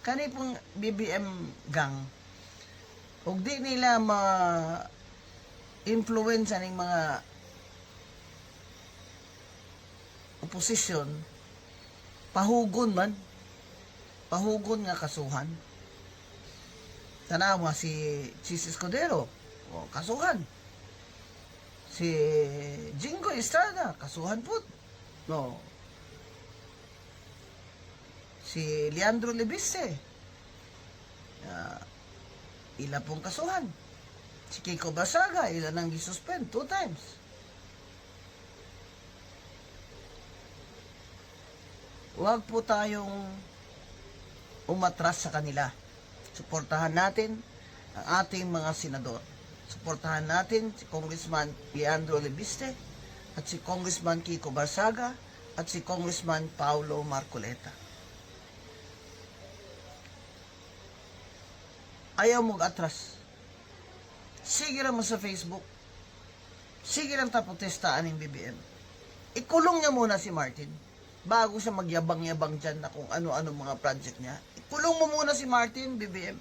kani pong BBM gang, ug di nila ma-influence ning mga oposisyon, pahugon nga kasuhan. Tanawa si Chis Escudero, kasuhan. Si Jingo Estrada, kasuhan put. No. Si Leandro Lebiste, ila pong kasuhan. Si Kiko Basaga, ila nang gisuspend 2 times. Huwag po tayong umatras sa kanila. Suportahan natin ang ating mga senador. Suportahan natin si Congressman Leandro Lebiste at si Congressman Kiko Barsaga at si Congressman Paulo Marcoleta. Ayaw mag-atras. Sige lang mo sa Facebook. Sige lang tapotestaan ng BBM. Ikulong niya muna si Martin bago siya magyabang-yabang dyan na kung ano-ano mga project niya. Ikulong mo muna si Martin, BBM.